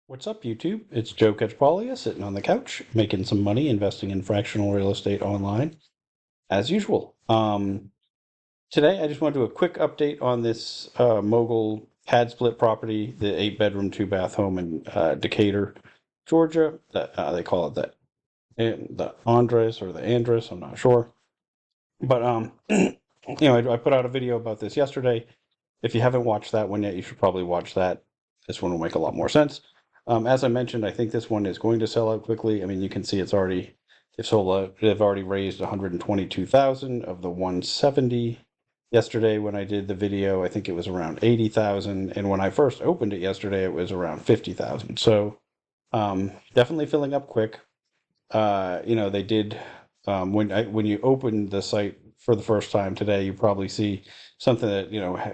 What's up, YouTube? It's Joe Catchpolia sitting on the couch, making some money investing in fractional real estate online, as usual. Today, I just want to do a quick update on this Mogul Padsplit property, the 8 bedroom, 2 bath home in Decatur, Georgia. They call it that, the Andres or the Andres. I'm not sure, but I put out a video about this yesterday. If you haven't watched that one yet, you should probably watch that. This one will make a lot more sense. As I mentioned, I think this one is going to sell out quickly. I mean, you can see they've already raised 122,000 of the 170. Yesterday, when I did the video, I think it was around 80,000, and when I first opened it yesterday, it was around 50,000. So definitely filling up quick. They did when you open the site for the first time today, you probably see something that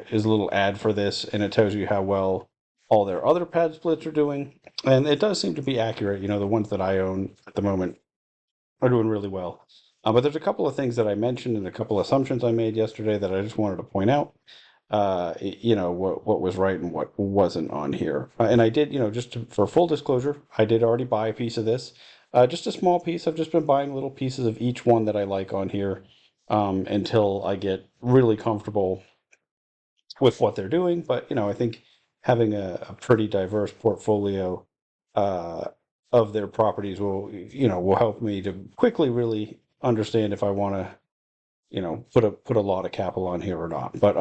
is a little ad for this, and it tells you how well all their other pad splits are doing, and it does seem to be accurate. The ones that I own at the moment are doing really well. But there's a couple of things that I mentioned and a couple of assumptions I made yesterday that I just wanted to point out. What was right and what wasn't on here. And I did, for full disclosure, I did already buy a piece of this. Just a small piece. I've just been buying little pieces of each one that I like on here until I get really comfortable with what they're doing. But I think having a pretty diverse portfolio uh, of their properties will help me to quickly really understand if I want to put a lot of capital on here or not. But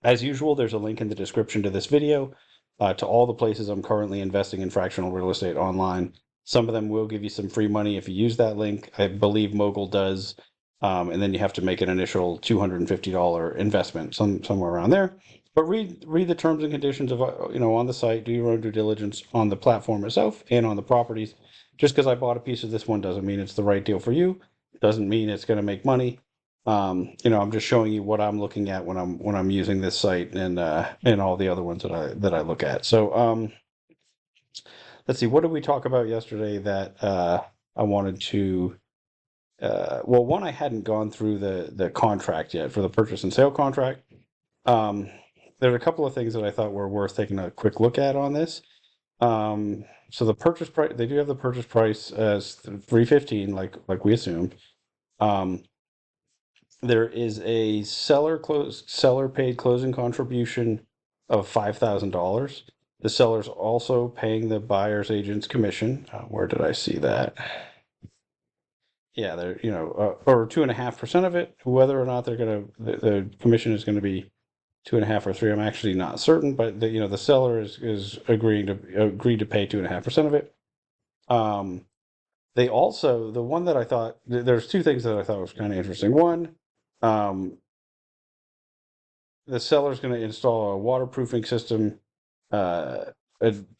as usual, there's a link in the description to this video to all the places I'm currently investing in fractional real estate online. Some of them will give you some free money if you use that link. I believe Mogul does. And then you have to make an initial $250 investment, somewhere around there. But read the terms and conditions of on the site. Do your own due diligence on the platform itself and on the properties. Just because I bought a piece of this one doesn't mean it's the right deal for you. Doesn't mean it's going to make money. I'm just showing you what I'm looking at when I'm using this site and all the other ones that I look at. So let's see, what did we talk about yesterday that I wanted to well, one, I hadn't gone through the contract yet for the purchase and sale contract. Um, there's a couple of things that I thought were worth taking a quick look at on this. So the purchase price, they do have the purchase price as 315, like we assumed. Um, there is a seller paid closing contribution of $5,000. The seller's also paying the buyer's agent's commission. Where did I see that? Yeah, they're or 2.5% of it. Whether or not the commission is gonna be 2.5 or 3, I'm actually not certain. But the seller is agreed to pay 2.5% of it. They also, the one that I thought, there's two things that I thought was kind of interesting. One, um, the seller's going to install a waterproofing system uh,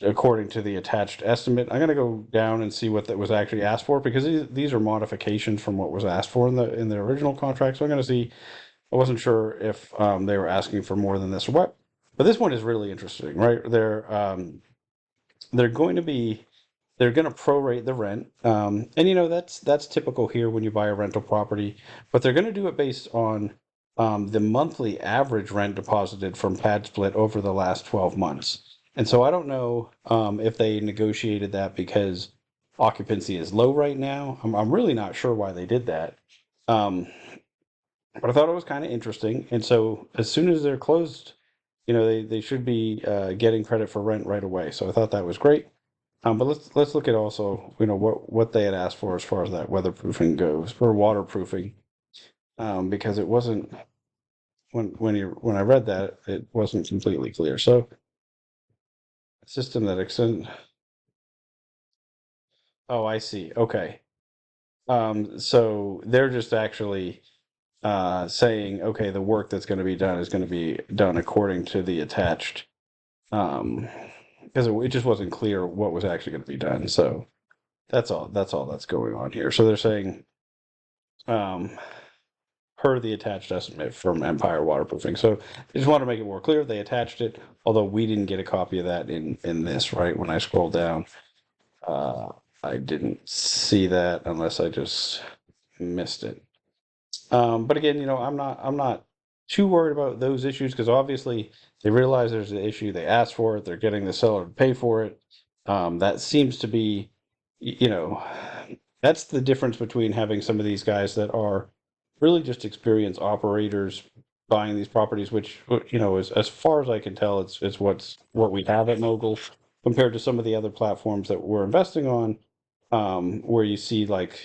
according to the attached estimate. I'm going to go down and see what that was actually asked for, because these are modifications from what was asked for in the original contract. So I'm going to see. I wasn't sure if they were asking for more than this or what, but this one is really interesting, right? They're going to be they're going to prorate the rent, and that's typical here when you buy a rental property, but they're going to do it based on the monthly average rent deposited from Padsplit over the last 12 months. And so I don't know if they negotiated that because occupancy is low right now. I'm really not sure why they did that. Um, but I thought it was kind of interesting. And so as soon as they're closed, they should be getting credit for rent right away. So I thought that was great. But let's look at also what they had asked for as far as that weatherproofing goes, or waterproofing, because it wasn't when I read that, it wasn't completely clear. So a system that extend. Oh, I see. Okay. So they're just actually saying, okay, the work that's going to be done is going to be done according to the attached, because it just wasn't clear what was actually going to be done. So that's all that's going on here. So they're saying, um, per the attached estimate from Empire Waterproofing. So I just want to make it more clear. They attached it, although we didn't get a copy of that in this, right? When I scroll down, uh, I didn't see that unless I just missed it. But again, I'm not too worried about those issues because obviously they realize there's an issue. They ask for it. They're getting the seller to pay for it. That seems to be, you know, that's the difference between having some of these guys that are really just experienced operators buying these properties, which as far as I can tell, it's what we have at Mogul compared to some of the other platforms that we're investing on, where you see like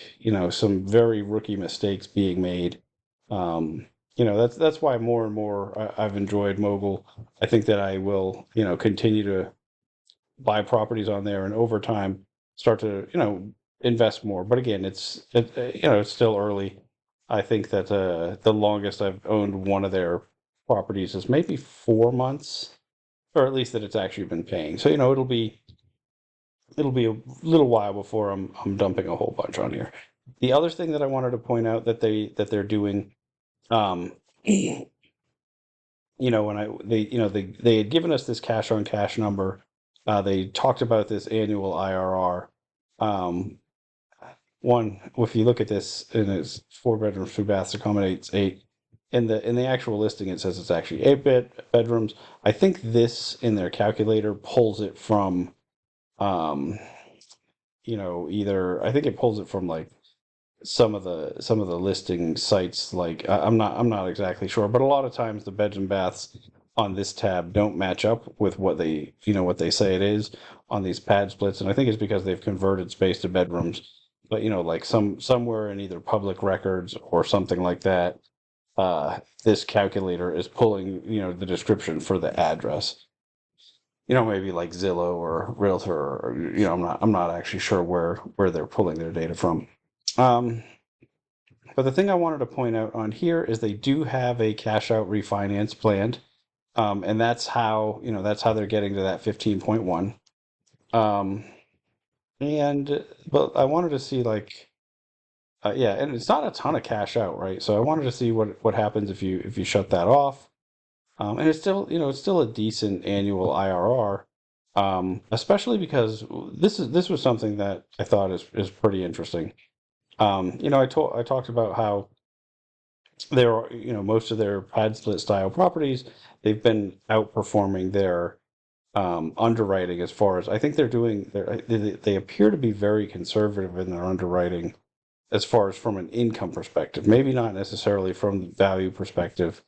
some very rookie mistakes being made. Um, that's why more and more I've enjoyed Mogul. I think that I will continue to buy properties on there and over time start to invest more. But again, it's still early. I think that the longest I've owned one of their properties is maybe 4 months, or at least that it's actually been paying. So it'll be a little while before I'm dumping a whole bunch on here. The other thing that I wanted to point out that they're doing, um, when they had given us this cash on cash number. They talked about this annual IRR. Um, if you look at this, and it's 4 bedrooms, 2 baths, accommodates eight. In the actual listing, it says it's actually 8 bedrooms. I think this in their calculator pulls it from, um, either I think it pulls it from like some of the listing sites. Like I'm not exactly sure, but a lot of times the beds and baths on this tab don't match up with what they say it is on these pad splits, and I think it's because they've converted space to bedrooms. But like somewhere in either public records or something like that, this calculator is pulling the description for the address. Maybe like Zillow or Realtor, or I'm not actually sure where they're pulling their data from. Um, but the thing I wanted to point out on here is they do have a cash out refinance planned, and that's how they're getting to that 15.1. Um, but I wanted to see like, yeah, and it's not a ton of cash out, right? So I wanted to see what happens if you shut that off. And it's still a decent annual IRR, especially because this was something that I thought is pretty interesting. I talked about how there are, most of their pad split style properties, they've been outperforming their underwriting as far as I think they appear to be very conservative in their underwriting as far as from an income perspective, maybe not necessarily from the value perspective,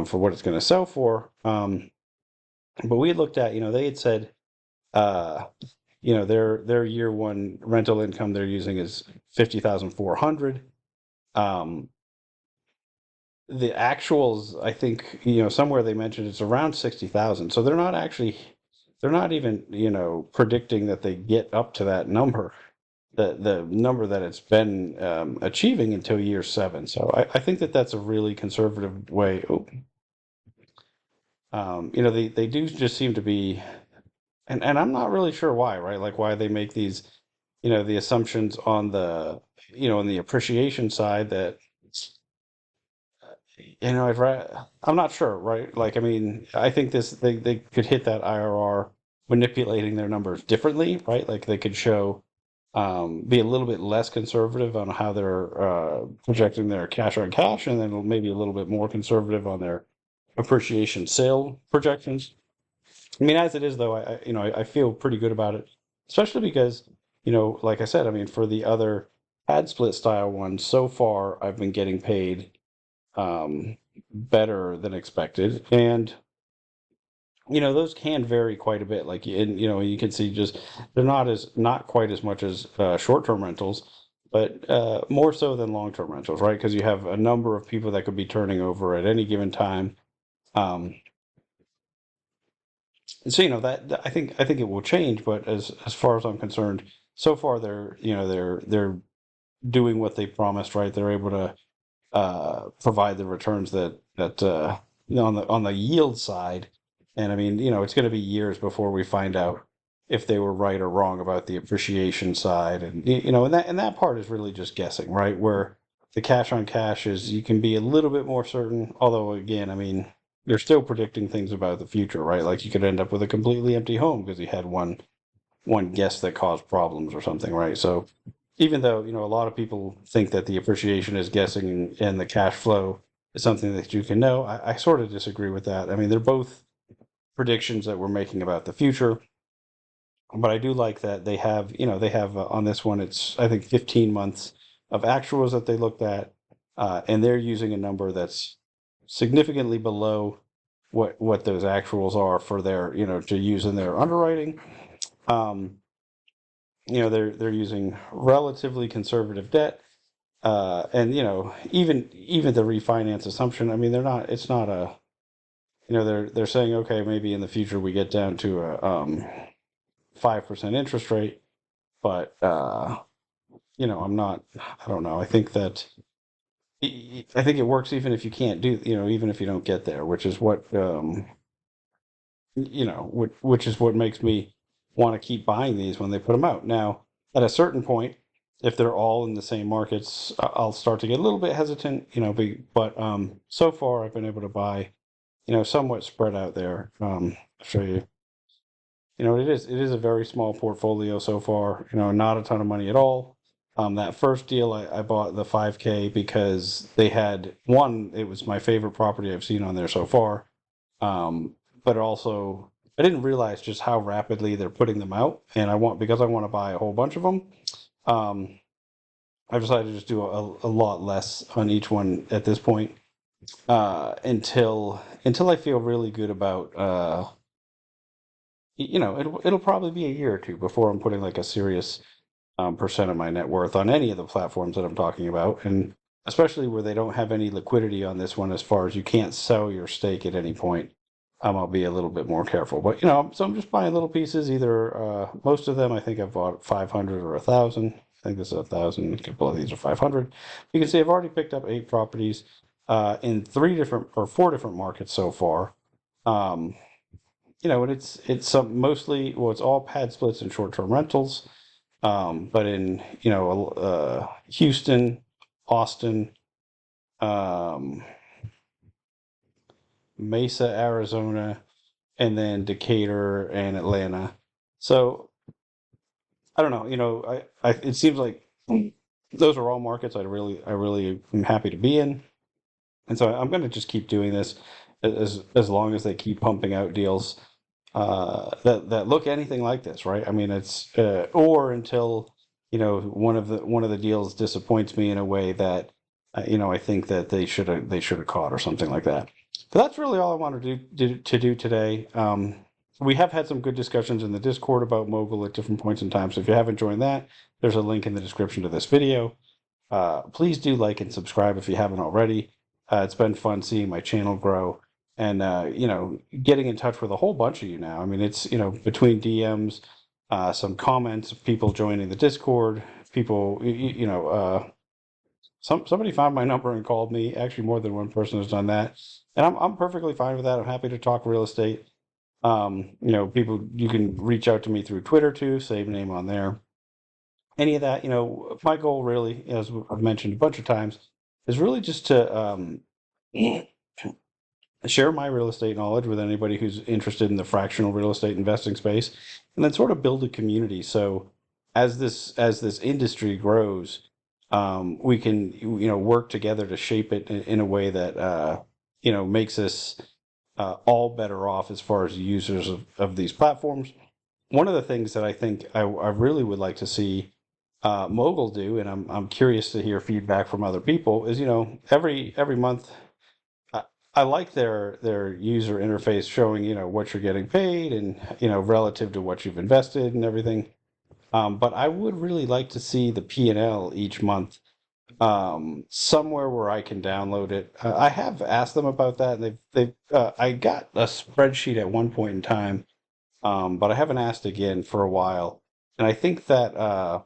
for what it's going to sell for. But we had looked at, they had said, uh, their year one rental income they're using is 50,400. Um, the actuals, I think, somewhere they mentioned it's around 60,000. So they're not even, predicting that they get up to that number, the number that it's been achieving until year seven. So I think that that's a really conservative way. Oh, they do just seem to be, and I'm not really sure why, right? Like why they make these, the assumptions on on the appreciation side that I'm not sure, right? Like, I mean, I think they could hit that IRR manipulating their numbers differently, right? Like they could be a little bit less conservative on how they're projecting their cash on cash, and then maybe a little bit more conservative on their appreciation sale projections. I mean, as it is though, I feel pretty good about it, especially because, like I said, I mean, for the other pad split style ones, so far I've been getting paid better than expected. And, those can vary quite a bit. Like, you can see just they're not quite as much as short-term rentals, but more so than long-term rentals, right? Because you have a number of people that could be turning over at any given time. Um, so I think it will change, but as far as I'm concerned, so far they're doing what they promised, right? They're able to provide the returns that on the yield side. And I mean, it's going to be years before we find out if they were right or wrong about the appreciation side, and and that part is really just guessing, right? Where the cash on cash is, you can be a little bit more certain. Although again, I mean, they're still predicting things about the future, right? Like you could end up with a completely empty home because you had one guess that caused problems or something, right? So even though a lot of people think that the appreciation is guessing and the cash flow is something that you can know. I sort of disagree with that. I mean, they're both predictions that we're making about the future, but I do like that they have, they have on this one, it's I think 15 months of actuals that they looked at, and they're using a number that's significantly below what those actuals are for their, to use in their underwriting. Um, they're using relatively conservative debt, and even the refinance assumption. I mean, they're not. It's not a. They're saying, okay, maybe in the future we get down to a 5% interest rate, but I'm not. I don't know. I think that I think it works even if you can't do. Even if you don't get there, which is what which is what makes me want to keep buying these when they put them out. Now, at a certain point, if they're all in the same markets, I'll start to get a little bit hesitant, but so far I've been able to buy, somewhat spread out there. I'll show you. It is a very small portfolio so far, not a ton of money at all. That first deal I bought the 5K because they had one, it was my favorite property I've seen on there so far. But also I didn't realize just how rapidly they're putting them out, and because I want to buy a whole bunch of them. Um, I've decided to just do a lot less on each one at this point, until I feel really good about. It'll probably be a year or two before I'm putting like a serious percent of my net worth on any of the platforms that I'm talking about, and especially where they don't have any liquidity on this one, as far as you can't sell your stake at any point. I'll be a little bit more careful, but so I'm just buying little pieces. Either most of them, I think I've bought 500 or 1,000. I think this is 1,000. A couple of these are 500. You can see I've already picked up 8 properties in 4 different markets so far. Um, and it's some mostly, well, it's all pad splits and short-term rentals. But in Houston, Austin, um, Mesa, Arizona, and then Decatur and Atlanta. So I don't know. It seems like those are all markets I really am happy to be in, and so I'm going to just keep doing this as long as they keep pumping out deals that look anything like this, right? I mean, it's or until one of the deals disappoints me in a way that I think that they should have caught, or something like that. So that's really all I wanted to do today. We have had some good discussions in the Discord about Mogul at different points in time. So if you haven't joined that, there's a link in the description to this video. Please do like and subscribe if you haven't already. It's been fun seeing my channel grow, and getting in touch with a whole bunch of you now. I mean, it's between DMs, some comments, people joining the Discord, people somebody found my number and called me. Actually, more than one person has done that, and I'm perfectly fine with that. I'm happy to talk real estate. People, you can reach out to me through Twitter too. Save name on there. Any of that, my goal really, as I've mentioned a bunch of times, is really just to share my real estate knowledge with anybody who's interested in the fractional real estate investing space, and then sort of build a community. So as this industry grows, we can work together to shape it in a way that makes us all better off as far as users of these platforms. One of the things that I think I really would like to see Mogul do, and I'm curious to hear feedback from other people, is every month. I like their user interface showing what you're getting paid, and relative to what you've invested and everything. But I would really like to see the P&L each month, somewhere where I can download it. I have asked them about that, and I got a spreadsheet at one point in time, but I haven't asked again for a while. And I think that I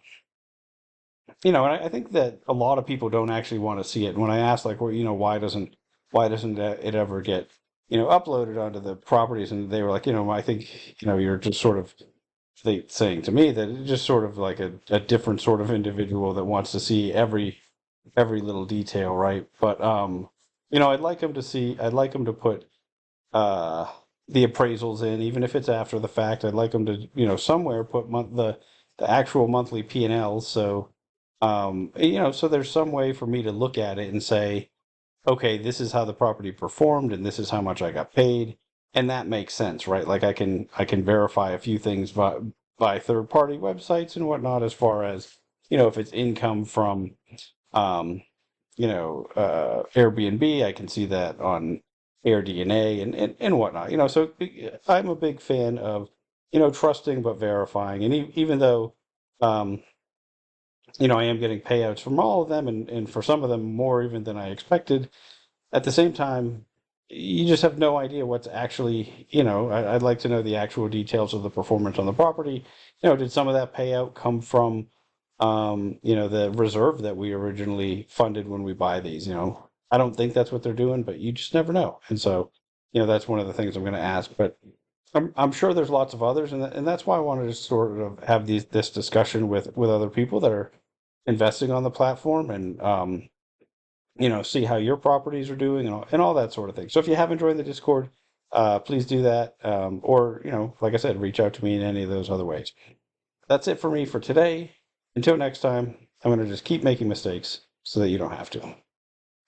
think that a lot of people don't actually want to see it. When I ask, like, well, why doesn't it ever get uploaded onto the properties, and they were like, I think you're just sort of saying to me that it's just sort of like a different sort of individual that wants to see every little detail, right? But I'd like them to put uh the appraisals in, even if it's after the fact. I'd like them to somewhere put the actual monthly P&Ls, so so there's some way for me to look at it and say, okay, this is how the property performed and this is how much I got paid. And that makes sense, right? Like I can verify a few things by third party websites and whatnot, as far as, if it's income from um, Airbnb, I can see that on AirDNA and whatnot. So I'm a big fan of, trusting but verifying. And even though, um, I am getting payouts from all of them, and for some of them more even than I expected, at the same time, you just have no idea what's actually, I'd like to know the actual details of the performance on the property. Did some of that payout come from, the reserve that we originally funded when we buy these? I don't think that's what they're doing, but you just never know. And so, that's one of the things I'm going to ask. But I'm sure there's lots of others, and that's why I wanted to sort of have this discussion with other people that are investing on the platform, and see how your properties are doing, and all that sort of thing. So if you haven't joined the Discord, please do that. Or, like I said, reach out to me in any of those other ways. That's it for me for today. Until next time, I'm going to just keep making mistakes so that you don't have to.